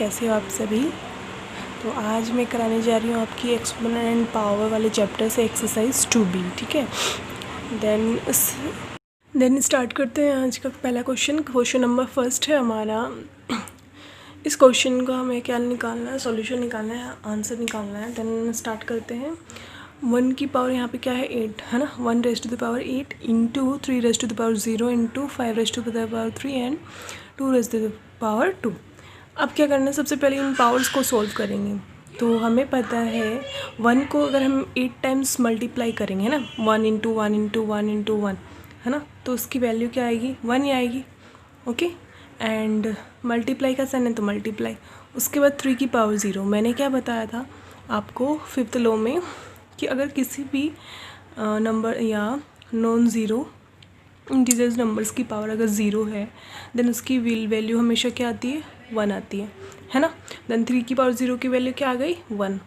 कैसे हो आप सभी। तो आज मैं कराने जा रही हूँ आपकी एक्सपोनेंट एंड पावर वाले चैप्टर से एक्सरसाइज 2B। ठीक है, देन स्टार्ट करते हैं आज का पहला क्वेश्चन नंबर फर्स्ट है हमारा। इस क्वेश्चन का हमें क्या निकालना है, सॉल्यूशन निकालना है, आंसर निकालना है। देन स्टार्ट करते हैं। 1 की पावर यहाँ पे क्या है 8 है ना, 1 raise to the power 8 into 3 raise to the power 0 into 5 raise to the power 3 and 2 raise to the power 2। अब क्या करना है, सबसे पहले इन पावर्स को सॉल्व करेंगे। तो हमें पता है 1 को अगर हम 8 टाइम्स मल्टीप्लाई करेंगे ना, 1 इंटू 1 इंटू 1 इंटू 1 है ना, तो उसकी वैल्यू क्या आएगी 1 ही आएगी। ओके, एंड मल्टीप्लाई का साइन है तो मल्टीप्लाई। उसके बाद 3 की पावर 0। मैंने क्या बताया था आपको 5th लॉ में कि अगर किसी भी नंबर या नॉन ज़ीरो इंटीजर्स नंबर्स की पावर अगर 0 है देन उसकी वैल्यू हमेशा क्या आती है 1 आती है ना। देन 3 की पावर 0 की वैल्यू क्या आ गई 1।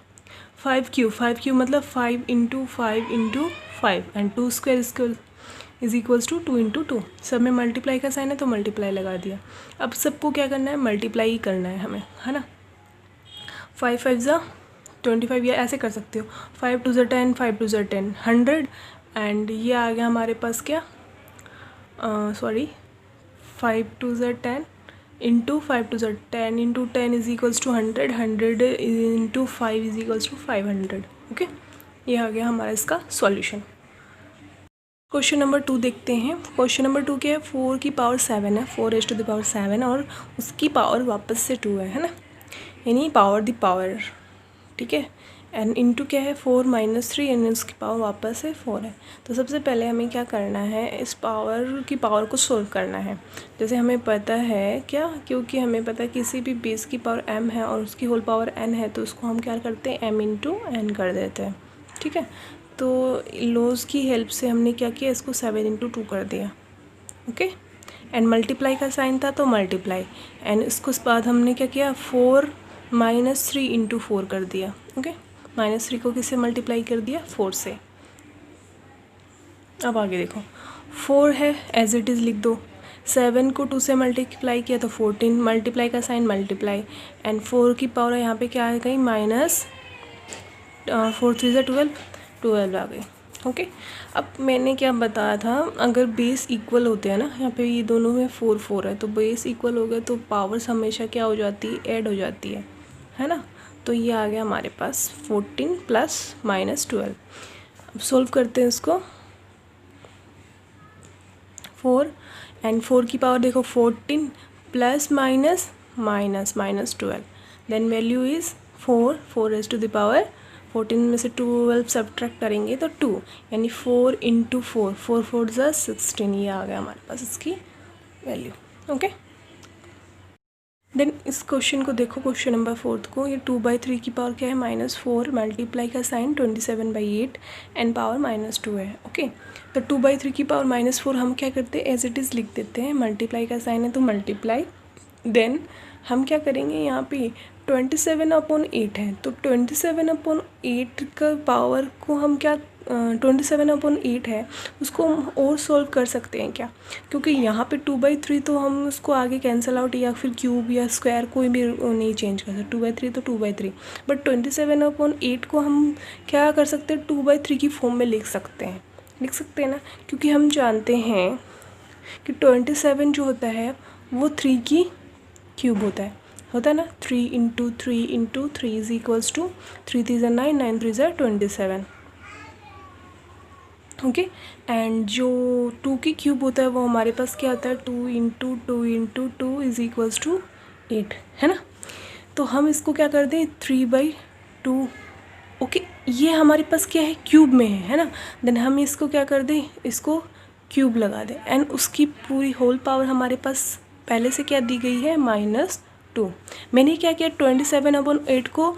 5 क्यूब मतलब 5 into 5 into 5 and 2 square is equals to 2 into 2। सब में मल्टीप्लाई का साइन है तो मल्टीप्लाई लगा दिया। अब सबको क्या करना है, मल्टीप्लाई ही करना है हमें, है ना। 5 5 ज़ा 25, या ऐसे कर सकते हो 5 2 ज़ा 10, 5 2 ज़ा 10 100। एंड ये आ गया हमारे पास क्या 5 2 ज़ा 10 इंटू 5 2 ज़ा 10 into 10 is equals to 100, 100 into 5 is equals to 500। Okay, ये आ गया हमारा इसका सॉल्यूशन। क्वेश्चन नंबर 2 देखते हैं। क्वेश्चन नंबर 2 क्या है, 4 की पावर 7 है, 4 रेज़ टू द पावर 7 और उसकी पावर वापस से 2 है ना, यानी पावर द पावर। ठीक है, एंड इंटू क्या है 4 माइनस 3 एंड उसकी पावर वापस से 4 है। तो सबसे पहले हमें क्या करना है, इस पावर की पावर को सोल्व करना है। जैसे हमें पता है क्या, क्योंकि हमें पता है किसी भी बेस की पावर m है और उसकी होल पावर n है, तो उसको हम क्या करते हैं m इंटू n कर देते हैं। ठीक है, तो लॉज की हेल्प से हमने क्या किया, इसको 7 इंटू 2 कर दिया। ओके, एंड मल्टीप्लाई का साइन था तो मल्टीप्लाई, एंड इसको बाद हमने क्या किया 4 माइनस 3 इंटू 4 कर दिया। ओके, माइनस 3 को किससे मल्टीप्लाई कर दिया 4 से। अब आगे देखो 4 है एज इट इज़ लिख दो, 7 को 2 से मल्टीप्लाई किया तो 14, मल्टीप्लाई का साइन मल्टीप्लाई, एंड 4 की पावर यहाँ पे क्या आ गई माइनस 4 3 ज़ा 12 आ गई। ओके, अब मैंने क्या बताया था, अगर बेस इक्वल होते हैं ना, यहाँ पे ये दोनों में 4 4 है, तो बेस इक्वल हो गए तो पावर्स हमेशा क्या हो जाती है, ऐड हो जाती है ना। तो ये आ गया हमारे पास 14 प्लस माइनस 12। अब सोल्व करते हैं इसको। 4 एंड 4 की पावर देखो 14 plus minus minus 12, then value is 4 raise to the power 14 में से 12 सब्ट्रैक्ट करेंगे तो 2, यानी 4 इंटू 4 4 4 ज़ा 16। ये आ गया हमारे पास इसकी वैल्यू। ओके, देन इस क्वेश्चन को देखो, क्वेश्चन नंबर 4 को, ये 2/3 की पावर क्या है -4, मल्टीप्लाई का साइन 27/8 एंड पावर -2 है। ओके, तो 2/3 की पावर -4 हम क्या करते हैं एज इट इज़ लिख देते हैं, मल्टीप्लाई का साइन है तो मल्टीप्लाई। देन हम क्या करेंगे, यहाँ पे 27/8 है, तो 27/8 का पावर को हम क्या 27/8 है उसको हम और सॉल्व कर सकते हैं क्या, क्योंकि यहाँ पे 2/3 तो हम उसको आगे कैंसिल आउट या फिर क्यूब या स्क्वायर कोई भी नहीं चेंज कर सकते, 2/3 तो 2/3, बट 27/8 को हम क्या कर सकते हैं 2/3 की फॉर्म में लिख सकते हैं ना, क्योंकि हम जानते हैं कि 27 जो होता है वो 3 की क्यूब होता है ना, 3 into 3 into 3 is equals to 3 3 ज़ा 9 9 3 ज़ा 27। ओके, एंड जो 2 की क्यूब होता है वो हमारे पास क्या आता है 2 into 2 into 2 is equals to 8, है ना। तो हम इसको क्या कर दें 3/2। ओके, ये हमारे पास क्या है क्यूब में है ना, देन हम इसको क्या कर दें, इसको क्यूब लगा दें, एंड उसकी पूरी होल पावर हमारे पास पहले से क्या दी गई है -2। मैंने क्या किया 27/8 को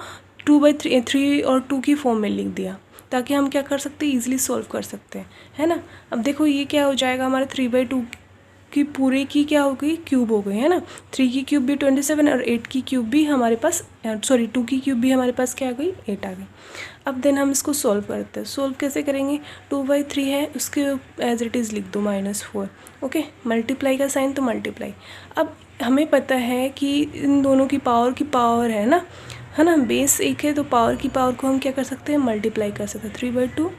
2/3 और 2 की फॉर्म में लिख दिया, ताकि हम क्या कर सकते हैं ईजिली सॉल्व कर सकते हैं, है ना। अब देखो ये क्या हो जाएगा हमारा 3/2 की पूरे की क्या हो गई, क्यूब हो गई, है ना। 3 की क्यूब भी 27 और 8 की क्यूब भी हमारे पास 2 की क्यूब भी हमारे पास क्या आ गई, 8 आ गई। अब देन हम इसको सॉल्व करते हैं। सॉल्व कैसे करेंगे, 2/3 है उसके एज इट इज़ लिख दो -4। ओके, मल्टीप्लाई का साइन तो मल्टीप्लाई। अब हमें पता है कि इन दोनों की पावर है ना, बेस एक है तो पावर की पावर को हम क्या कर सकते हैं, मल्टीप्लाई कर सकते हैं। 3/2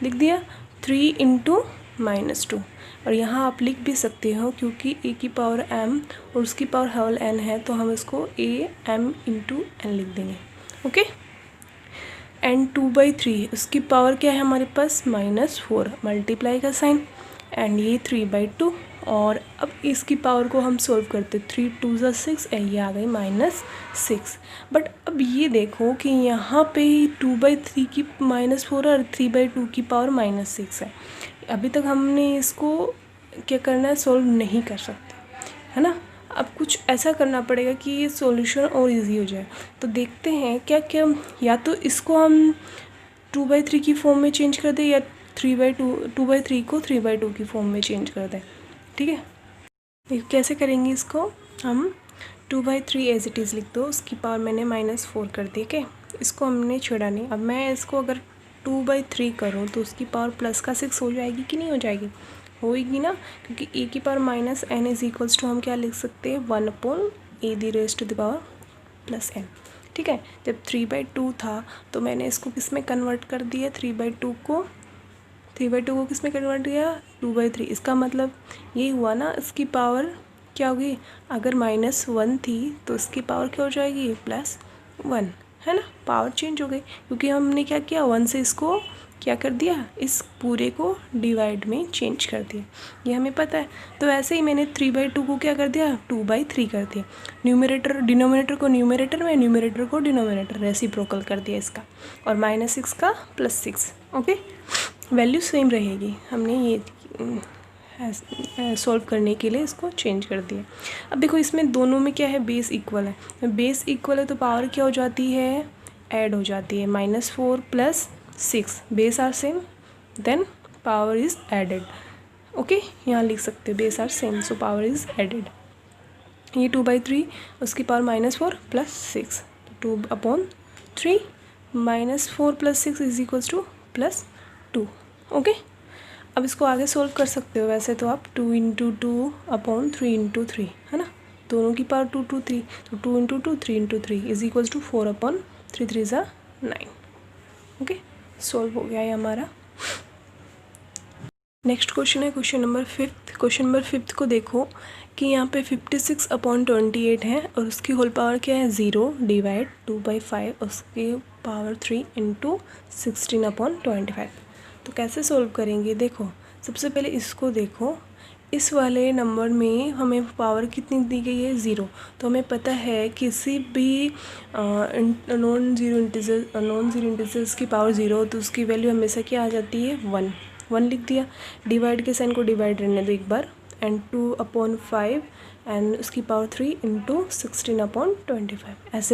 लिख दिया, 3 × -2। और यहाँ आप लिख भी सकते हो क्योंकि a की पावर m और उसकी पावर होल n है तो हम इसको am × n लिख देंगे। ओके, एंड 2/3 उसकी पावर क्या है हमारे पास, -4, मल्टीप्लाई का साइन, एंड ये 3/2। और अब इसकी पावर को हम सॉल्व करते, 3 × 2 = 6, ये आ गई -6। बट अब ये देखो कि यहाँ पे 2/3 की -4 और 3/2 की पावर -6 है। अभी तक हमने इसको क्या करना है, सॉल्व नहीं कर सकते, है ना। अब कुछ ऐसा करना पड़ेगा कि ये सॉल्यूशन और इजी हो जाए। तो देखते हैं क्या क्या, या तो इसको हम 2/3 की फॉर्म में चेंज कर दें या 2/3 को 3/2 की फॉर्म में चेंज कर दें। ठीक है, कैसे करेंगे इसको, हम 2/3 एज इट इज़ लिख दो, उसकी पावर मैंने -4 कर दी। ठीक है, इसको हमने छेड़ा नहीं। अब मैं इसको अगर 2/3 करूँ तो उसकी पावर +6 हो जाएगी कि नहीं हो जाएगी, होएगी ना, क्योंकि a की पावर -n = हम क्या लिख सकते हैं, 1/a⁻⁴ +n। ठीक है, जब 3/2 था तो मैंने इसको किस में कन्वर्ट कर दिया, 3/2 को किस में कन्वर्ट किया, 2/3। इसका मतलब ये हुआ ना, इसकी पावर क्या होगी, अगर -1 थी तो इसकी पावर क्या हो जाएगी, +1, है ना। पावर चेंज हो गई क्योंकि हमने क्या किया, 1 से इसको क्या कर दिया, इस पूरे को डिवाइड में चेंज कर दिया, ये हमें पता है। तो ऐसे ही मैंने 3/2 को क्या कर दिया, 2/3 कर दिया। डिनोमिनेटर को न्यूमरेटर में, न्यूमरेटर को डिनोमिनेटर, रेसिप्रोकल कर दिया इसका, और -6 का +6। ओके, वैल्यू सेम रहेगी, हमने ये सॉल्व करने के लिए इसको चेंज कर दिया। अब देखो इसमें दोनों में क्या है, बेस इक्वल है। बेस इक्वल है तो पावर क्या हो जाती है, ऐड हो जाती है। -4 + 6, base are same, then power is added. Okay, यहाँ लिख सकते हो base are same, so power is added. ये 2/3, उसकी पावर -4 + 6, 2/3 -4 + 6 = +2। ओके, अब इसको आगे सोल्व कर सकते हो। वैसे तो आप 2 × 2/3 × 3, है ना, दोनों की पावर 2 2 3, तो 2 × 2 3 × 3 = 4/3, 3 × 9। ओके, सोल्व हो गया है हमारा। नेक्स्ट क्वेश्चन है क्वेश्चन नंबर 5। क्वेश्चन नंबर 5 को देखो कि यहाँ पे 56/28 है और उसकी होल पावर क्या है, 0 डिवाइड 2/5 उसकी पावर 3 × 16/25। तो कैसे सोल्व करेंगे, देखो सबसे पहले इसको देखो, इस वाले नंबर में हमें पावर कितनी दी गई है, 0। तो हमें पता है किसी भी नॉन ज़ीरो इंटीजर्स की पावर 0 तो उसकी वैल्यू हमेशा क्या आ जाती है, 1 लिख दिया। डिवाइड के साइन को डिवाइड रहने दो एक बार, एंड 2/5 एंड उसकी पावर 3 × 16/25 एज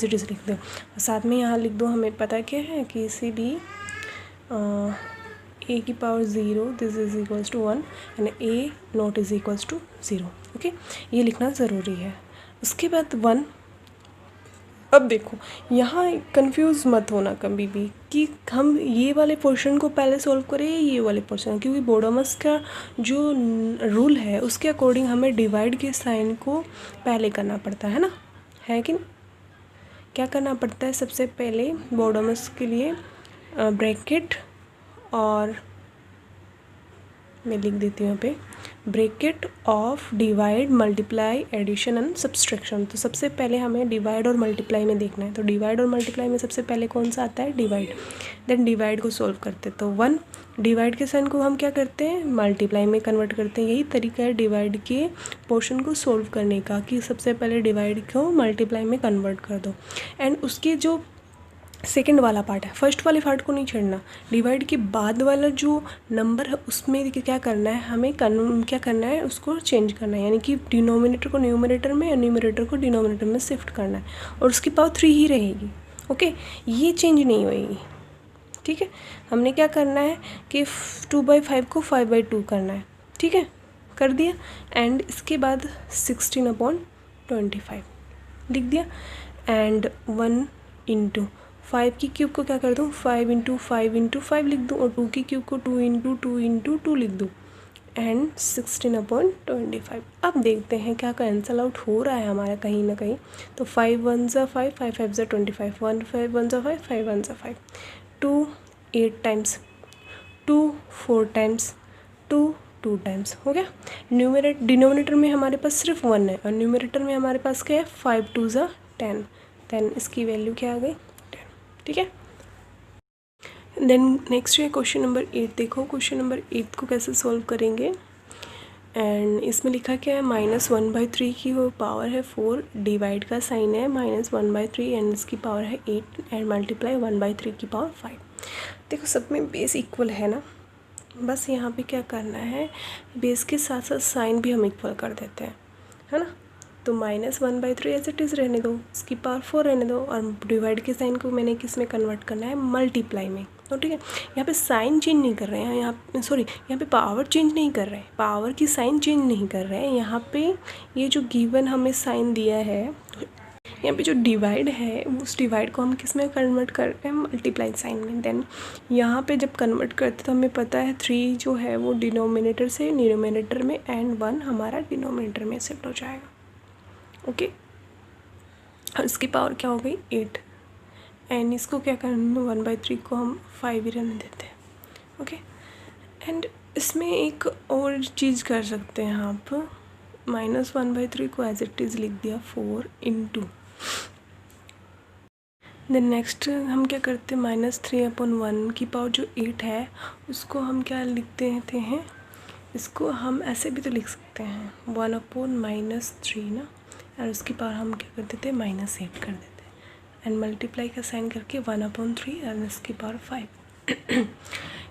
इट इज़ लिख दो। और साथ में यहाँ लिख दो, हमें पता क्या है कि किसी भी a की power 0 this is equals to 1 and a naught is equals to 0। Okay, ये लिखना ज़रूरी है। उसके बाद 1। अब देखो यहाँ कंफ्यूज मत होना कभी भी कि हम ये वाले पोर्शन को पहले सॉल्व करें या ये वाले पोर्शन, क्योंकि बोडोमस का जो रूल है उसके अकॉर्डिंग हमें डिवाइड के साइन को पहले करना पड़ता है ना, है कि क्या करना पड़ता है, सबसे पहले बोडोमस के लिए ब्रैकेट, और मैं लिख देती हूँ यहाँ पे bracket of divide, multiply, addition and subtraction. तो सबसे पहले हमें डिवाइड और मल्टीप्लाई में देखना है। तो डिवाइड और मल्टीप्लाई में सबसे पहले कौन सा आता है, डिवाइड। देन डिवाइड को सॉल्व करते हैं तो 1, डिवाइड के साइन को हम क्या करते हैं, मल्टीप्लाई में कन्वर्ट करते हैं। यही तरीका है डिवाइड के पोर्शन को सॉल्व करने का, कि सबसे पहले डिवाइड को मल्टीप्लाई में कन्वर्ट कर दो, एंड उसके जो सेकंड वाला पार्ट है, फर्स्ट वाले पार्ट को नहीं छेड़ना। डिवाइड के बाद वाला जो नंबर है उसमें क्या करना है, हमें क्या करना है, उसको चेंज करना है, यानी कि डिनोमिनेटर को न्यूमरेटर में और न्यूमरेटर को डिनोमिनेटर में शिफ्ट करना है, और उसकी पावर 3 ही रहेगी। ओके, ये चेंज नहीं होएगी। ठीक है, हमने क्या करना है कि 2/5 को 5/2 करना है। ठीक है, कर दिया। एंड इसके बाद 16/25 लिख दिया। एंड 1 इंटू 5 की क्यूब को क्या कर दूँ, 5 इंटू 5 लिख दूँ, और 2 की क्यूब को 2 इंटू 2 लिख दूँ। एंड 16/25। अब देखते हैं क्या कैंसल आउट हो रहा है हमारा कहीं ना कहीं। तो 5 1 ज़ा 5, 5 5 ज़ा 25, 1 5 1 ज़ा 5, 5 1 ज़ा 5, 2 8 टाइम्स, 2 4 टाइम्स, 2 2 टाइम्स, हो गया। डिनोमिनेटर में हमारे पास सिर्फ 1 है, और न्यूमरेटर में हमारे पास क्या है, 5 2 ज़ा 10, 10 इसकी वैल्यू क्या आ गई, 10। ठीक है। देन नेक्स्ट है क्वेश्चन नंबर 8। देखो क्वेश्चन नंबर 8 को कैसे सॉल्व करेंगे। एंड इसमें लिखा क्या है, -1/3 की वो पावर है 4, डिवाइड का साइन है -1/3, एंड इसकी पावर है 8, एंड मल्टीप्लाई 1/3 की पावर 5। देखो सब में बेस इक्वल है ना, बस यहाँ पे क्या करना है, बेस के साथ साथ साइन भी हम इक्वल कर देते हैं, है ना। तो -1/3 एज इट इज़ रहने दो, इसकी पावर 4 रहने दो, और डिवाइड के साइन को मैंने किस में कन्वर्ट करना है, मल्टीप्लाई में। तो ठीक है, यहाँ पे साइन चेंज नहीं कर रहे हैं, यहाँ पे पावर चेंज नहीं कर रहे हैं, पावर की साइन चेंज नहीं कर रहे हैं। यहाँ पे ये जो गिवन हमें साइन दिया है, यहाँ पे जो डिवाइड है उस डिवाइड को हम किस में कन्वर्ट कर रहे हैं, मल्टीप्लाई साइन में। देन यहाँ पे जब कन्वर्ट करते तो हमें पता है 3 जो है वो डिनोमिनेटर से न्यूमरेटर में, एंड 1 हमारा डिनोमिनेटर में शिफ्ट हो जाएगा। ओके, और इसकी पावर क्या हो गई, 8, एंड इसको क्या करना, 1/3 को हम 5 ही रहने देते हैं। ओके, एंड इसमें एक और चीज़ कर सकते हैं आप, -1/3 को एज इट इज़ लिख दिया 4 इंटू, देन नेक्स्ट हम क्या करते हैं, -3/1 की पावर जो 8 है उसको हम क्या लिखते हैं, इसको हम ऐसे भी तो लिख सकते हैं 1/-3 ना, और उसकी पावर हम क्या कर देते हैं, -8 कर देते हैं, एंड मल्टीप्लाई का साइन करके 1/3 और इसकी पावर 5।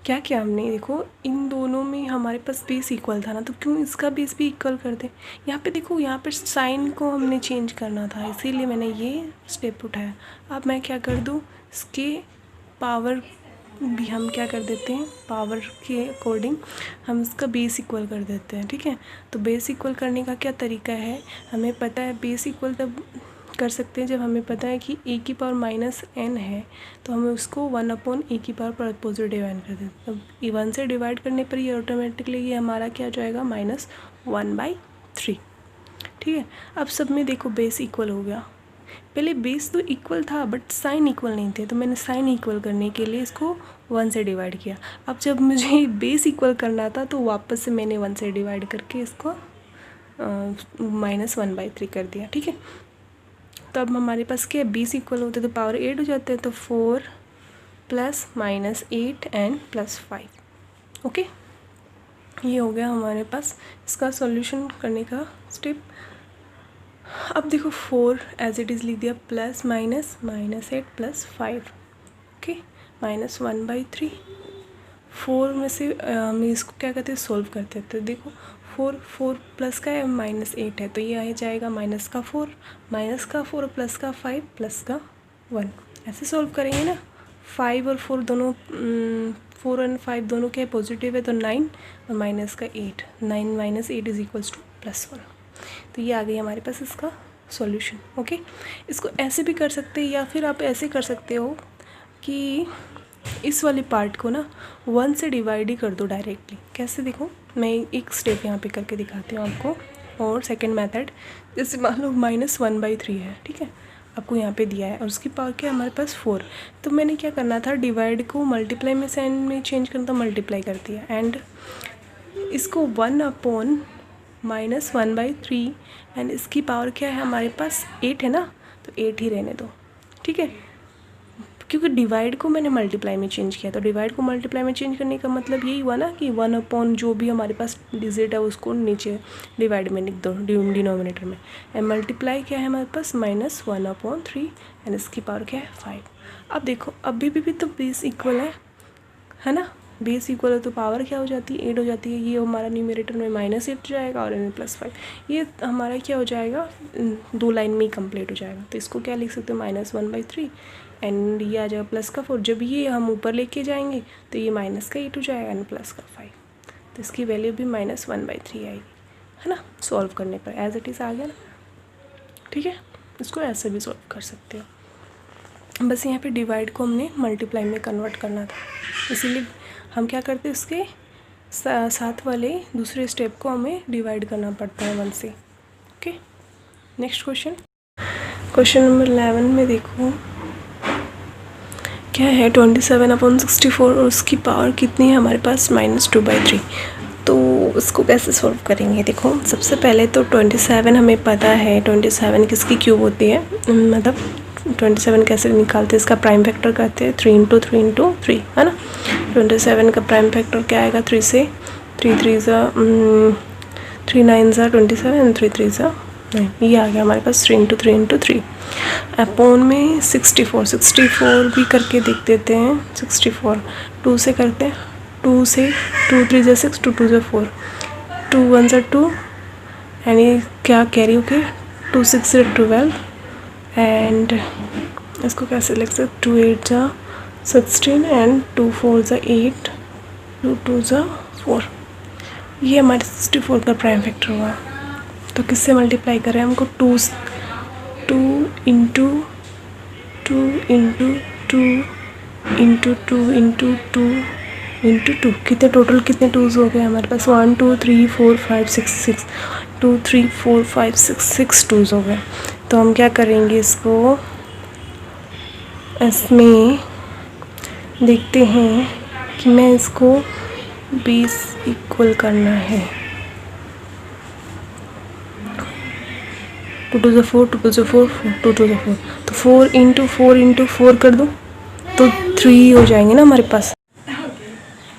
क्या किया हमने, देखो इन दोनों में हमारे पास बेस इक्वल था ना, तो क्यों इसका बेस भी इक्वल कर दें। यहाँ पे देखो, यहाँ पे साइन को हमने चेंज करना था, इसीलिए मैंने ये स्टेप उठाया। अब मैं क्या कर दूँ, इसके पावर भी हम क्या कर देते हैं, पावर के अकॉर्डिंग हम इसका बेस इक्वल कर देते हैं। ठीक है, तो बेस इक्वल करने का क्या तरीका है, हमें पता है बेस इक्वल तब कर सकते हैं जब हमें पता है कि a की पावर -n है, तो हमें उसको 1/a की पावर पर अपोजिट डिवाइड कर देते हैं। तब 1 से डिवाइड करने पर ये ऑटोमेटिकली ये हमारा क्या हो जाएगा, -1/3। ठीक है, अब सब में देखो बेस इक्वल हो गया। पहले बेस तो इक्वल था बट साइन इक्वल नहीं थे, तो मैंने साइन इक्वल करने के लिए इसको 1 से डिवाइड किया। अब जब मुझे बेस इक्वल करना था तो वापस से मैंने 1 से डिवाइड करके इसको -1/3 कर दिया। ठीक है, तो अब हमारे पास क्या है, बेस इक्वल होते तो पावर 8 हो जाते हैं, तो 4 + -8 एंड +5। ओके, ये हो गया हमारे पास इसका सॉल्यूशन करने का स्टेप। अब देखो 4 एज इट इज़ लिख दिया, प्लस माइनस -8 + 5। ओके, -1/3। 4 में से हम इसको क्या कहते हैं, सोल्व करते हैं। तो देखो 4 प्लस का है -8 है, तो ये आ जाएगा -4 प्लस का 5 प्लस का 1, ऐसे सोल्व करेंगे ना। 5 और 4 दोनों 4 और 5 दोनों क्या पॉजिटिव है, तो 9 और -8, 9 - 8 = +1। तो ये आ गई हमारे पास इसका सॉल्यूशन। ओके, इसको ऐसे भी कर सकते हैं, या फिर आप ऐसे कर सकते हो कि इस वाले पार्ट को ना 1 से डिवाइड ही कर दो डायरेक्टली। कैसे, देखो मैं एक स्टेप यहाँ पे करके दिखाती हूँ आपको। और सेकंड मेथड, जैसे मान लो -1/3 है, ठीक है, आपको यहाँ पे दिया है, और उसकी पावर क्या है हमारे पास 4। तो मैंने क्या करना था, डिवाइड को मल्टीप्लाई में साइन में चेंज करना था, मल्टीप्लाई कर दिया, एंड इसको 1/-1/3, एंड इसकी पावर क्या है हमारे पास 8 है ना, तो 8 ही रहने दो। ठीक है, क्योंकि डिवाइड को मैंने मल्टीप्लाई में चेंज किया, तो डिवाइड को मल्टीप्लाई में चेंज करने का मतलब यही हुआ ना कि 1/ जो भी हमारे पास डिजिट है उसको नीचे डिवाइड में लिख दो डिनोमिनेटर में, एंड मल्टीप्लाई क्या है हमारे पास -1/3, एंड इसकी पावर क्या है 5। अब देखो अभी भी तो बेस इक्वल है ना, बेस इक्वल है तो पावर क्या हो जाती है, 8 हो जाती है। ये हमारा न्यूमरेटर में -8 जाएगा और +5, ये हमारा क्या हो जाएगा, 2 लाइन में ही कंप्लीट हो जाएगा। तो इसको क्या लिख सकते हैं, -1/3, एंड ये आ जाएगा +4। जब ये हम ऊपर लेके जाएंगे तो ये -8 हो जाएगा एंड +5, तो इसकी वैल्यू भी -1/3 आएगी। है ना, सॉल्व करने पर एज इट इज़ आ गया ना, ठीक है। इसको ऐसे भी सॉल्व कर सकते हो, बस यहाँ पे डिवाइड को हमने मल्टीप्लाई में कन्वर्ट करना था, इसीलिए हम क्या करते हैं, उसके साथ वाले दूसरे स्टेप को हमें डिवाइड करना पड़ता है 1 से। ओके, नेक्स्ट क्वेश्चन नंबर 11 में देखो क्या है, 27/64 और उसकी पावर कितनी है हमारे पास, -2/3। तो उसको कैसे सॉल्व करेंगे, देखो सबसे पहले तो 27 हमें पता है, 27 किसकी क्यूब होती है, मतलब 27 कैसे निकालते हैं, इसका प्राइम फैक्टर कहते हैं 3 × 3 × 3, है ना। 27 का प्राइम फैक्टर क्या आएगा, 3 से 3 9 27 3 3 9, ये आ गया हमारे पास 3 × 3 × 3 अपॉन में 64 भी करके देख देते हैं। 64 2 से करते हैं, 2 से 2 3 6 2 2 4 2 1 2 यानी क्या कैरी होके 2 6 12 एंड इसको कैसे लिख सकते, 2 8 16 एंड 2 4 8 2 2 4, ये हमारे 64 का प्राइम फैक्टर हुआ। तो किससे मल्टीप्लाई करें, हमको 2 × 2 × 2 × 2 × 2 कितने टोटल कितने 2s हो गए हमारे पास, 1 2 3 4 5 6 2 3 4 5 6 2s हो गए। तो हम क्या करेंगे, इसको इसमें देखते हैं कि मैं इसको 20 इक्वल करना है, 2 2 4 2 2 4 2 2 4, तो 4 × 4 × 4 कर दो तो 3 हो जाएंगे ना हमारे पास।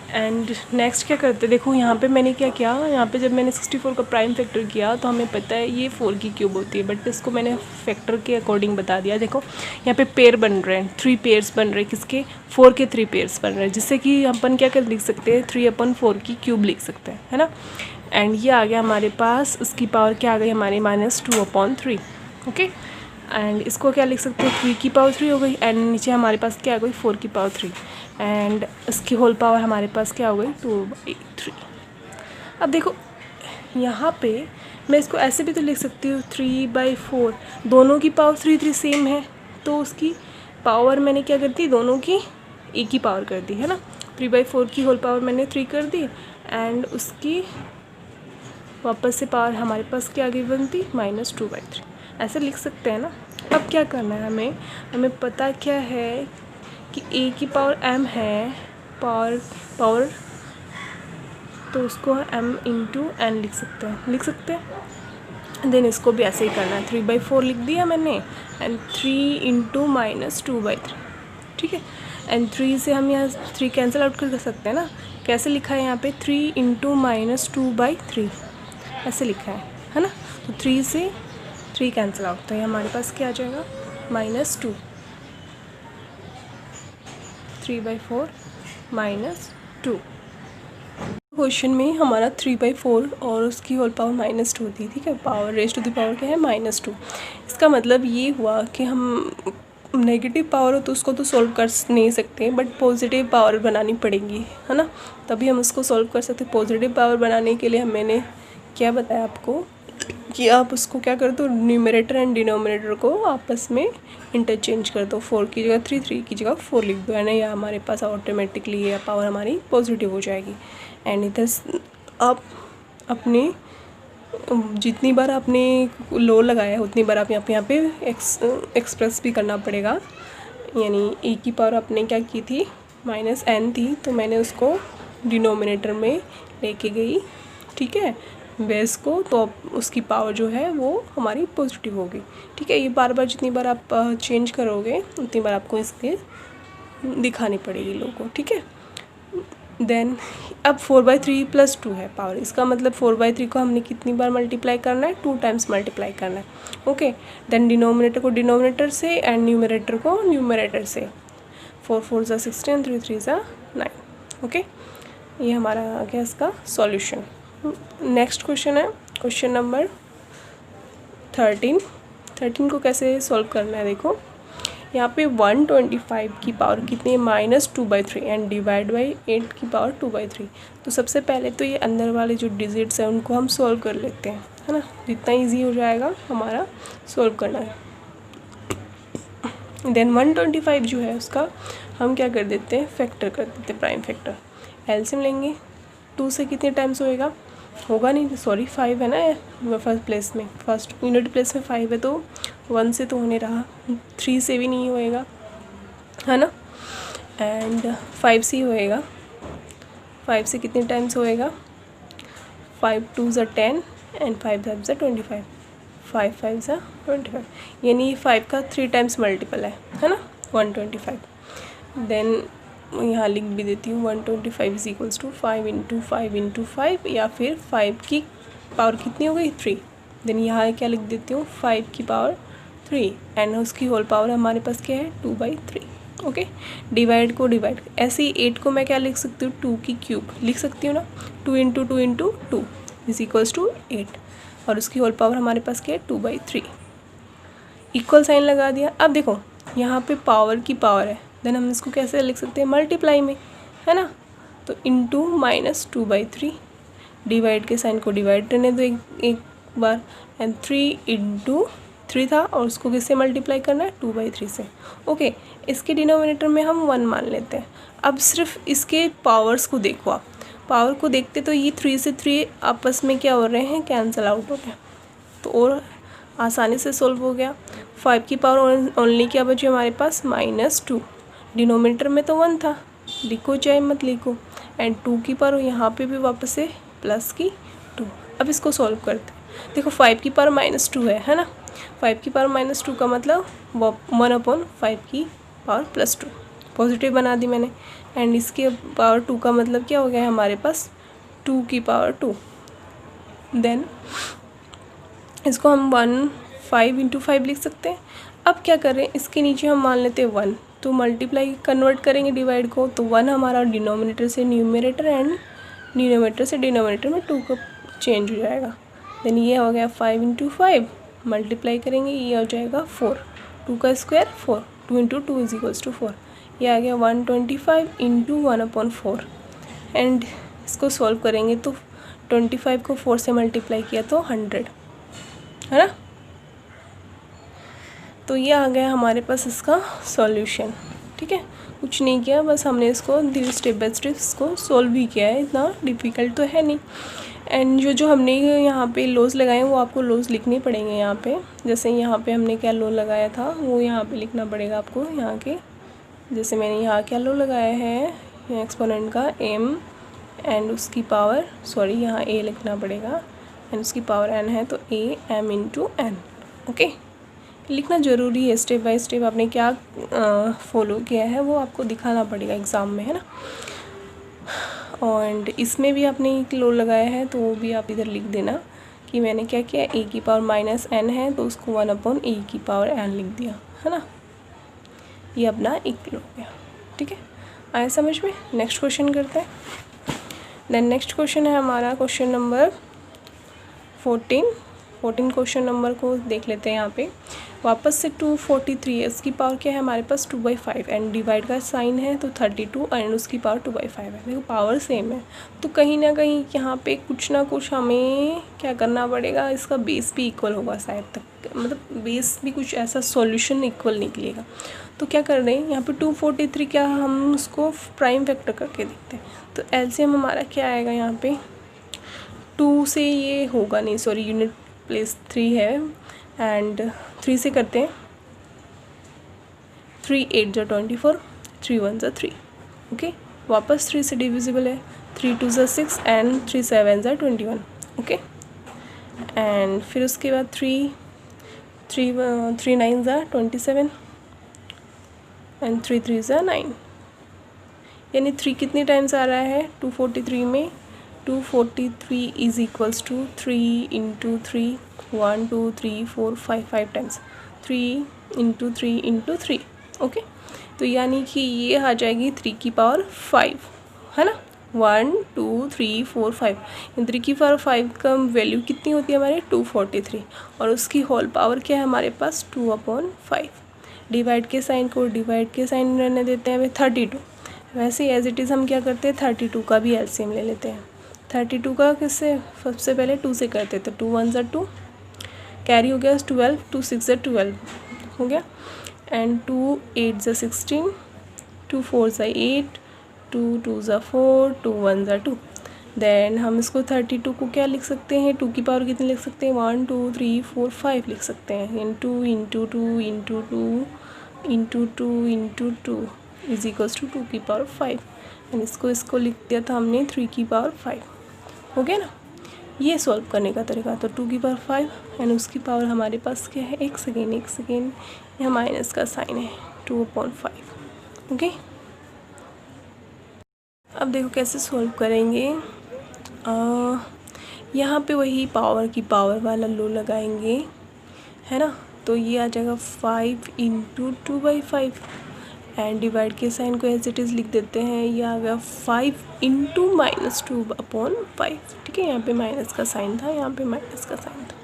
एंड नेक्स्ट क्या करते, देखो यहाँ पे मैंने क्या किया, यहाँ पे जब मैंने 64 का प्राइम फैक्टर किया तो हमें पता है ये 4 की क्यूब होती है, बट इसको मैंने फैक्टर के अकॉर्डिंग बता दिया। देखो यहाँ पे पेयर बन रहे हैं, 3 पेयर्स बन रहे हैं, किसके, 4 के 3 पेयर्स बन रहे हैं, जिससे कि अपन क्या कर लिख सकते हैं, 3/4 की क्यूब लिख सकते हैं, है ना। एंड ये आ गया हमारे पास, उसकी पावर क्या आ गई हमारी, -2/3। ओके, एंड इसको क्या लिख सकते हैं, 3 की पावर 3 हो गई, एंड नीचे हमारे पास क्या आ गई, 4 की पावर 3, एंड इसकी होल पावर हमारे पास क्या हो गई, 2/3। अब देखो यहाँ पे मैं इसको ऐसे भी तो लिख सकती हूँ, 3/4, दोनों की पावर 3 सेम है, तो उसकी पावर मैंने क्या कर दी, दोनों की एक ही पावर कर दी, है ना। 3/4 की होल पावर मैंने 3 कर दी, एंड उसकी वापस से पावर हमारे पास क्या आ गई बनती, -2/3, ऐसे लिख सकते हैं ना। अब क्या करना है, हमें पता क्या है कि a की पावर m है, पावर तो उसको m × n लिख सकते हैं। देन इसको भी ऐसे ही करना है, 3/4 लिख दिया मैंने, एंड 3 × -2/3, ठीक है। एंड 3 से हम यहाँ 3 कैंसिल आउट कर सकते हैं ना, कैसे लिखा है यहाँ पे, 3 × -2/3 ऐसे लिखा है ना। तो 3 से 3 कैंसिल आउट, तो ये हमारे पास क्या आ जाएगा, -2, 3/4 -2। क्वेश्चन में हमारा 3/4 और उसकी होल पावर -2 थी, ठीक है, power raise to the power क्या है, -2। इसका मतलब ये हुआ कि हम नेगेटिव पावर हो तो उसको तो सॉल्व कर नहीं सकते, बट पॉजिटिव पावर बनानी पड़ेगी, है ना, तभी हम उसको सॉल्व कर सकते। पॉजिटिव पावर बनाने के लिए मैंने क्या बताया आपको कि आप उसको क्या कर दो, न्यूमरेटर एंड डिनोमिनेटर को आपस में इंटरचेंज कर दो, 4 की जगह 3 3 की जगह 4 लिख दो, है ना, या हमारे पास ऑटोमेटिकली ये पावर हमारी पॉजिटिव हो जाएगी। एंड इधर आप अपने जितनी बार आपने लो लगाया उतनी बार आप यहाँ पे एक्सप्रेस भी करना पड़ेगा, यानी a की पावर आपने क्या की थी, -n थी, तो मैंने उसको डिनोमिनेटर में लेके गई, ठीक है, बेस को, तो उसकी पावर जो है वो हमारी पॉजिटिव होगी, ठीक है। ये बार बार जितनी बार आप चेंज करोगे उतनी बार आपको इसके दिखानी पड़ेगी लोगों को, ठीक है। देन अब 4/3 + 2 है पावर, इसका मतलब 4/3 को हमने कितनी बार मल्टीप्लाई करना है, 2 टाइम्स मल्टीप्लाई करना है, ओके। देन डिनोमिनेटर को डिनोमिनेटर से एंड न्यूमरेटर को न्यूमरेटर से, 4 4 16 3 3 9, ओके। ये हमारा आ गया इसका सॉल्यूशन। नेक्स्ट क्वेश्चन है क्वेश्चन नंबर 13 को कैसे सॉल्व करना है, देखो यहाँ पे 125 की पावर कितनी है, -2/3 एंड डिवाइड बाई 8 की पावर 2/3। तो सबसे पहले तो ये अंदर वाले जो डिजिट्स हैं उनको हम सॉल्व कर लेते हैं, है ना, जितना इजी हो जाएगा हमारा सॉल्व करना है। देन 125 जो है उसका हम क्या कर देते हैं, फैक्टर कर देते हैं, प्राइम फैक्टर। एलसीएम लेंगे, 2 से कितने टाइम्स होगा नहीं, सॉरी 5 है ना फर्स्ट प्लेस में, फर्स्ट यूनिट प्लेस में 5 है, तो 1 से तो होने रहा, 3 से भी नहीं होएगा, है ना, एंड 5 से होएगा। 5 से कितने टाइम्स होएगा, 5 2 ज़ा 10 एंड 5 5 ज़ा 25, 5 5 ज़ा 25, यानी 5 का 3 टाइम्स मल्टीपल है ना 125। देन यहाँ लिख भी देती हूँ 125 = 5 × 5 × 5, या फिर 5 की पावर कितनी हो गई, 3। देन यहाँ क्या लिख देती हूँ, 5 की पावर 3 एंड उसकी होल पावर हमारे पास क्या है, 2/3। ओके, डिवाइड को डिवाइड, ऐसे ही 8 को मैं क्या लिख सकती हूँ, 2 की क्यूब लिख सकती हूँ ना, 2 × 2 × 2 = 8, और उसकी होल पावर हमारे पास क्या है, 2/3। इक्वल साइन लगा दिया। अब देखो यहाँ पे पावर की पावर है, देन हम इसको कैसे लिख सकते हैं, मल्टीप्लाई में, है ना, तो इंटू -2/3, डिवाइड के साइन को डिवाइड करने दो एक बार, एंड 3 × 3 था, और उसको किससे मल्टीप्लाई करना है, 2/3 से। ओके, इसके डिनोमिनेटर में हम 1 मान लेते हैं। अब सिर्फ इसके पावर्स को देखो, आप पावर को देखते तो ये 3 से 3 आपस में क्या हो रहे हैं, कैंसिल आउट हो गया, तो और आसानी से सोल्व हो गया। 5 की पावर ओनली क्या बची हमारे पास, -2, डिनोमिनेटर में तो 1 था, लिखो चाहे मत लिखो, एंड 2 की पावर यहाँ पे भी वापस से प्लस की 2। अब इसको सॉल्व करते हैं। देखो 5 की पावर -2 है ना, 5 की पावर -2 का मतलब 1/5 की पावर +2, पॉजिटिव बना दी मैंने, एंड इसके पावर 2 का मतलब क्या हो गया है हमारे पास, 2 की पावर 2। देन इसको हम 5 × 5 लिख सकते हैं। अब क्या करें, इसके नीचे हम मान लेते हैं 1, तो मल्टीप्लाई कन्वर्ट करेंगे डिवाइड को, तो 1 हमारा डिनोमिनेटर से न्यूमरेटर एंड न्यूमरेटर से डिनोमिनेटर में 2 का चेंज हो जाएगा। देन ये हो गया 5 × 5, मल्टीप्लाई करेंगे ये हो जाएगा 4, 2 का स्क्वायर 4, 2 × 2 = 4, ये आ गया 125 × 1/4, एंड इसको सॉल्व करेंगे तो 25 को 4 से मल्टीप्लाई किया तो 100, है ना। तो ये आ गया हमारे पास इसका सॉल्यूशन। ठीक है, कुछ नहीं किया, बस हमने इसको धीरे स्टेप बाय स्टेप इसको सॉल्व भी किया है, इतना डिफ़िकल्ट तो है नहीं। एंड जो हमने यहाँ पे लॉज लगाए हैं वो आपको लॉज लिखने पड़ेंगे यहाँ पे, जैसे यहाँ पे हमने क्या लॉ लगाया था वो यहाँ पे लिखना पड़ेगा आपको, यहाँ के जैसे मैंने यहाँ क्या लॉ लगाया है, एक्सपोनेंट का m एंड उसकी पावर, सॉरी यहाँ a लिखना पड़ेगा, एंड उसकी पावर n है तो a m × n। ओके, लिखना ज़रूरी है, स्टेप बाय स्टेप आपने क्या फॉलो किया है वो आपको दिखाना पड़ेगा एग्ज़ाम में, है ना। एंड इसमें भी आपने एक लॉ लगाया है तो वो भी आप इधर लिख देना कि मैंने क्या किया, a की पावर -n है तो उसको 1/a की पावर n लिख दिया, है ना। ये अपना एक लॉ हो गया। ठीक है, आया समझ में। नेक्स्ट क्वेश्चन करते हैं। देन नेक्स्ट क्वेश्चन है हमारा क्वेश्चन नंबर 14 क्वेश्चन नंबर को देख लेते हैं। यहाँ पे वापस से 243 है, उसकी पावर क्या है हमारे पास 2/5, एंड डिवाइड का साइन है तो 32 एंड उसकी पावर 2/5 है। देखो पावर सेम है तो कहीं ना कहीं यहाँ पे कुछ ना कुछ हमें क्या करना पड़ेगा, इसका बेस भी इक्वल होगा शायद तक, मतलब बेस भी कुछ ऐसा सॉल्यूशन इक्वल निकलेगा। तो क्या कर रहे हैं यहाँ पे 243, क्या हम उसको प्राइम फैक्टर करके देखते हैं, तो एलसीएम हमारा क्या आएगा, यहाँ पे 2 से ये होगा नहीं, सॉरी यूनिट प्लेस 3 है एंड 3 से करते हैं, 3 8 × 24, 3 1 × 3। ओके, वापस 3 से डिविजिबल है, 3 2 × 6 एंड 3 7 × 21। ओके, एंड फिर उसके बाद 3 9 × 27 एंड 3 3 × 9, यानी 3 कितने टाइम्स आ रहा है 243 में, 243 = 3 × 3, 1 2 3 4 5 टाइम्स, 3 × 3 × 3। ओके, तो यानी कि ये आ जाएगी 3 की पावर 5, है ना, 1 2 3 4 5, 3 की पावर 5 का वैल्यू कितनी होती है हमारे 243, और उसकी होल पावर क्या है हमारे पास 2/5, डिवाइड के साइन को डिवाइड के साइन रहने देते हैं हमें 32। वैसे ही एज इट इज़ हम क्या करते हैं 32 का भी एलसीएम ले लेते हैं। 32 का किससे, सबसे पहले 2 से करते थे, 2 1 = 2, कैरी हो गया 12, 2 6 = 12 हो गया, एंड 2 8 = 16, 2 4 = 8, 2 2 = 4, 2 1 = 2। देन हम इसको 32 को क्या लिख सकते हैं, 2 की पावर कितनी लिख सकते हैं, 1 2 3 4 5 लिख सकते हैं, into into two into two into two into two is equals to 2 की पावर 5, एंड इसको लिख दिया था हमने 3 की पावर 5। हो गया ना, ये सॉल्व करने का तरीका। तो 2 की पावर 5 एंड उसकी पावर हमारे पास क्या है, एक सेकेंड, यहाँ माइनस का साइन है, 2/5। ओके, अब देखो कैसे सॉल्व करेंगे। यहाँ पे वही पावर की पावर वाला लो लगाएंगे, है ना। तो ये आ जाएगा 5 × 2/5, एंड डिवाइड के साइन को एज इट इज़ लिख देते हैं, ये आ गया 5 × -2/5। ठीक है, यहाँ पे माइनस का साइन था, यहाँ पे माइनस का साइन था।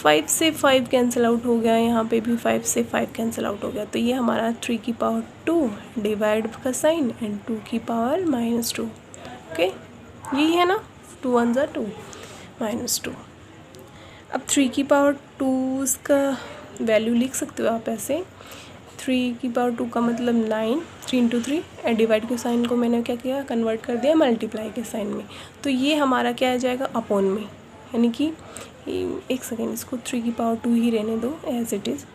5 से 5 कैंसिल आउट हो गया, यहाँ पे भी 5 से 5 कैंसिल आउट हो गया। तो ये हमारा 3 की पावर 2 डिवाइड का साइन एंड 2 की पावर -2। ओके, यही है ना, 2 1 = 2 -2। अब 3 की पावर 2 इसका वैल्यू लिख सकते हो आप ऐसे, 3 की पावर 2 का मतलब 9, 3 × 3, एंड डिवाइड के साइन को मैंने क्या किया, कन्वर्ट कर दिया मल्टीप्लाई के साइन में। तो ये हमारा क्या आ जाएगा, अपॉन में, यानी कि एक सेकेंड, इसको 3 की पावर 2 ही रहने दो एज इट इज़,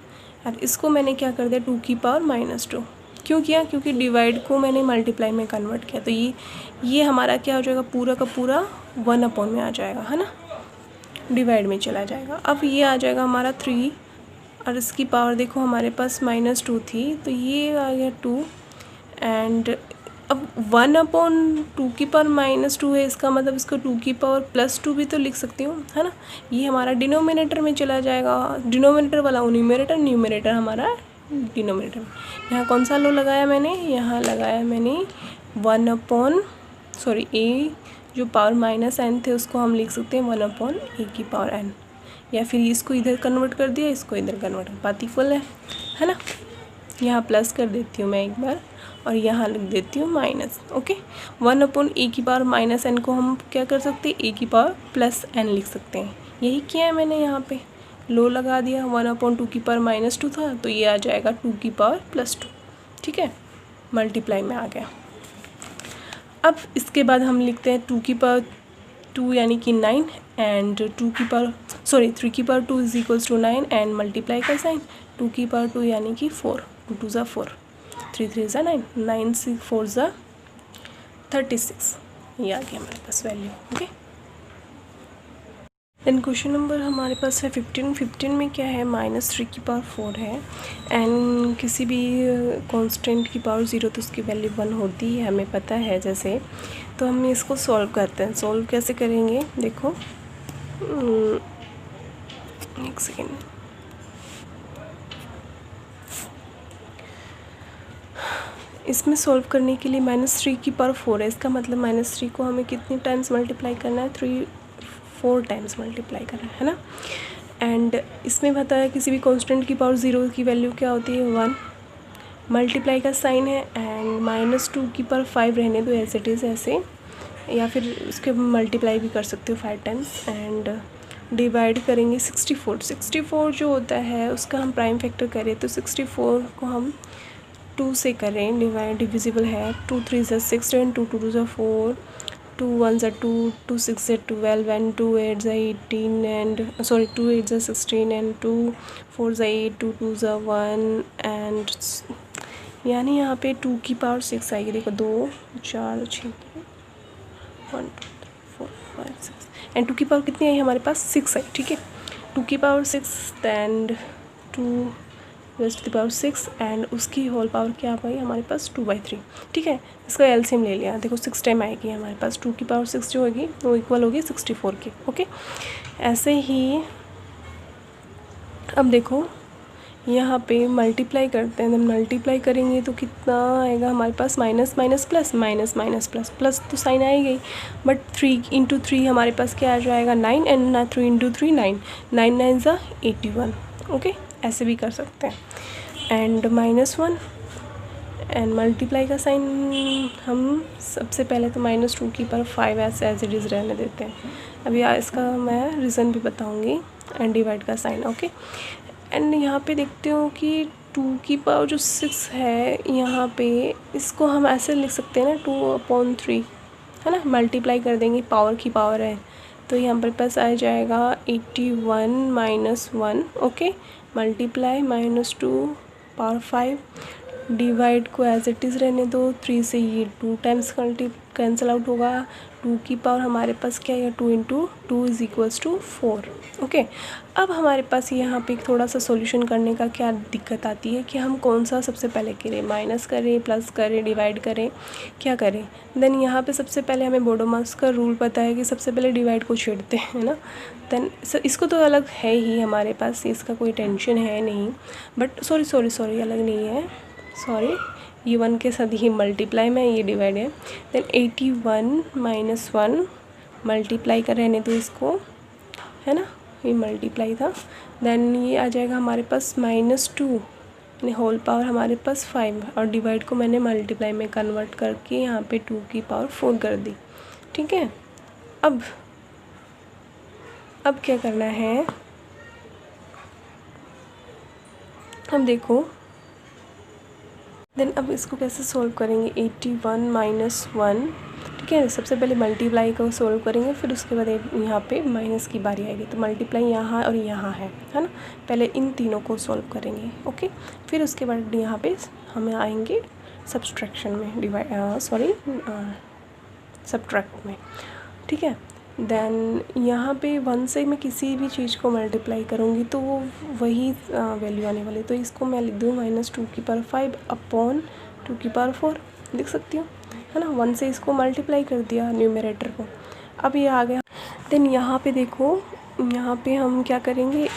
और इसको मैंने क्या कर दिया 2 की पावर -2। क्यों किया, क्योंकि डिवाइड को मैंने मल्टीप्लाई में कन्वर्ट किया। तो ये हमारा क्या हो जाएगा, पूरा का पूरा 1/, में आ जाएगा, है ना, डिवाइड में चला जाएगा। अब ये आ जाएगा हमारा 3, और इसकी पावर देखो हमारे पास -2 थी, तो ये आ गया 2, एंड अब 1/2 की पावर -2 है, इसका मतलब इसको 2 की पावर +2 भी तो लिख सकती हूँ, है ना। ये हमारा डिनोमिनेटर में चला जाएगा, डिनोमिनेटर वाला न्यूमरेटर, न्यूमरेटर हमारा डिनोमिनेटर में। यहाँ कौन सा लो लगाया मैंने, यहाँ लगाया मैंने a जो पावर -n थे उसको हम लिख सकते हैं 1/a की पावर n, या फिर इसको इधर कन्वर्ट कर दिया, इसको इधर कन्वर्ट, बात इक्वल है ना। यहाँ प्लस कर देती हूँ मैं एक बार, और यहाँ लिख देती हूँ माइनस। ओके, 1/a की पावर -n को हम क्या कर सकते हैं, a की पावर +n लिख सकते हैं। यही किया है मैंने, यहाँ पे लो लगा दिया, 1/2 की पावर -2 था, तो ये आ जाएगा 2 की पावर +2। ठीक है, मल्टीप्लाई में आ गया। अब इसके बाद हम लिखते हैं 2 की पावर 2 यानी कि 9, एंड 3 की power 2 is equals to 9, and multiply का साइन 2 की पावर 2 यानी कि 4, 2 2 = 4, 3 3 = 9, 9 से 4 = 36। ये आ गया हमारे पास value. Okay, then question number हमारे पास है 15 में क्या है, -3 की पावर 4 है, एंड किसी भी कांस्टेंट की पावर 0 तो उसकी वैल्यू 1 होती है, हमें पता है। जैसे तो हम इसको सॉल्व करते हैं। सॉल्व कैसे करेंगे, देखो एक सेकेंड, इसमें सॉल्व करने के लिए -3 की पावर 4 है, इसका मतलब -3 को हमें कितनी टाइम्स मल्टीप्लाई करना है, 4 टाइम्स मल्टीप्लाई करना है ना। एंड इसमें बताया किसी भी कांस्टेंट की पावर 0 की वैल्यू क्या होती है, 1, मल्टीप्लाई का साइन है, एंड -2 की पावर 5 रहने दो एज इट इज़ ऐसे, या फिर उसके मल्टीप्लाई भी कर सकते हो 5 टाइम्स, एंड डिवाइड करेंगे 64 जो होता है उसका हम प्राइम फैक्टर करें तो 64 को हम 2 से करें, डिविजिबल है, 2 3 = 6, and 2 2 = 4, 2 1 = 2, 2 6 = 12, and 2 8 = 18, and 2 8 = 16, and 2 4 = 8, 2 2 = 1, and यानी यहाँ पे 2 की पावर 6 आएगी। देखो 2 4 6 1 2 3 4 5 6, एंड 2 की पावर कितनी आई हमारे पास, 6 आई। ठीक है, 2 की power 6 and 2 raise to the power 6, and उसकी होल पावर क्या आ गई हमारे पास, 2/3। ठीक है, इसका एलसीएम ले लिया, देखो 6 टाइम आएगी हमारे पास, 2 की पावर 6 जो होगी वो इक्वल होगी 64 की। ओके, ऐसे ही अब देखो यहाँ पे मल्टीप्लाई करते हैं, मल्टीप्लाई करेंगे तो कितना आएगा हमारे पास, minus minus plus, minus minus plus, plus तो साइन आएगा ही, बट 3 × 3 हमारे पास क्या आ जाएगा, 9, एंड 3 × 3 9, 9 9 = 81। ओके, ऐसे भी कर सकते हैं। एंड -1 एंड मल्टीप्लाई का साइन हम सबसे पहले तो -2^5 एज इट इज़ रहने देते हैं। अभी इसका मैं रीज़न भी बताऊंगी। एंड डिवाइड का साइन, ओके। एंड यहाँ पे देखते हो कि 2^6 है, यहाँ पे इसको हम ऐसे लिख सकते हैं ना 2/3, है ना। मल्टीप्लाई कर देंगे, पावर की पावर है, तो यहाँ पर पास आ जाएगा 81 - 1, ओके। मल्टीप्लाई -2^5, डिवाइड को एज इट इज़ रहने दो। 3 से ये 2 टाइम्स कैंसिल आउट होगा। 2 की पावर हमारे पास क्या है, 2 × 2 = 4, ओके। अब हमारे पास यहाँ पे थोड़ा सा सॉल्यूशन करने का क्या दिक्कत आती है कि हम कौन सा सबसे पहले करें, माइनस करें, प्लस करें, डिवाइड करें, क्या करें। देन यहाँ पे सबसे पहले हमें बोडोमास का रूल पता है कि सबसे पहले डिवाइड को छेड़ते हैं ना। देन इसको तो अलग है ही हमारे पास, इसका कोई टेंशन है नहीं। बट सॉरी अलग नहीं है, सॉरी, ये 1 के साथ ही मल्टीप्लाई में, ये डिवाइड है। देन 81 - 1 मल्टीप्लाई का रहने दो इसको, है ना, ये मल्टीप्लाई था। देन ये आ जाएगा हमारे पास -2 यानी होल पावर हमारे पास 5, और डिवाइड को मैंने मल्टीप्लाई में कन्वर्ट करके यहाँ पे 2^4 कर दी, ठीक है। अब क्या करना है, अब देखो। देन अब इसको कैसे सोल्व करेंगे, 81 - 1, ठीक है। सबसे पहले मल्टीप्लाई को सोल्व करेंगे, फिर उसके बाद यहाँ पे माइनस की बारी आएगी, तो मल्टीप्लाई यहाँ और यहाँ है ना। पहले इन तीनों को सोल्व करेंगे, ओके। फिर उसके बाद यहाँ पे हमें आएंगे सब्सट्रैक्शन में, सब्ट्रैक्ट में, ठीक है। देन यहाँ पे 1 से मैं किसी भी चीज़ को मल्टीप्लाई करूँगी तो वो वही वैल्यू आने वाली, तो इसको मैं लिख दूँ -2^5 अपॉन 2^4 लिख सकती हूँ, है ना। 1 से इसको मल्टीप्लाई कर दिया न्यूमरेटर को, अब ये आ गया। देन यहाँ पे देखो, यहाँ पे हम क्या करेंगे,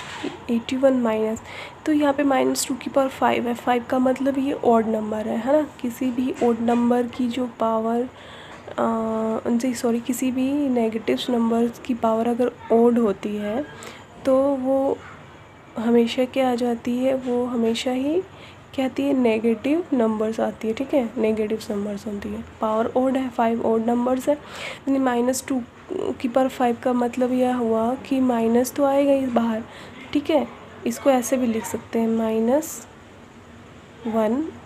81 माइनस, तो यहाँ पे -2^5 है, 5 का मतलब ये ऑड नंबर है ना। किसी भी ऑड नंबर की जो पावर किसी भी नेगेटिव नंबर्स की पावर अगर ओड होती है तो वो हमेशा क्या आ जाती है, वो हमेशा ही क्या आती है, नेगेटिव नंबर्स आती है, ठीक है। नेगेटिव नंबर्स होती है, पावर ओड है, 5 ओड नंबर्स है। -2^5 का मतलब यह हुआ कि माइनस तो आएगा ही बाहर, ठीक है। इसको ऐसे भी लिख सकते हैं, -1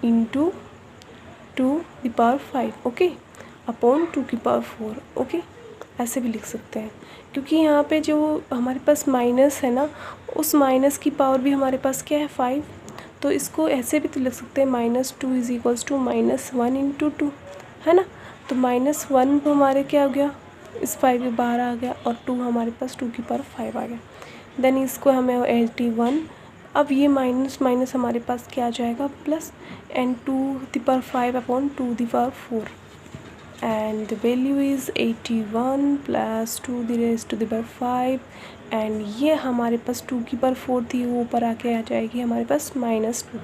× 2^5, ओके, अपॉन 2^4, ओके, ऐसे भी लिख सकते हैं। क्योंकि यहाँ पे जो हमारे पास माइनस है ना, उस माइनस की पावर भी हमारे पास क्या है, 5, तो इसको ऐसे भी तो लिख सकते हैं, -2 = -1 × 2, है ना। तो -1 तो हमारे क्या हो गया, इस 5 के बाहर आ गया, और 2 हमारे पास 2^5 आ गया। देन इसको हमें 81, अब ये माइनस हमारे पास क्या आ जाएगा, plus, and 2^5 upon 2^4, and the value is 81 + 2^5, and ये हमारे पास 2^4 थी, वो ऊपर आके आ जाएगी हमारे पास -2,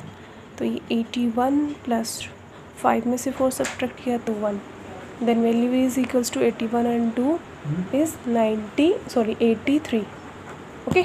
तो ये 81 + 5 में से 4 सब्ट्रैक्ट किया तो 1, then value is equals to 81 and 2 is 83, okay.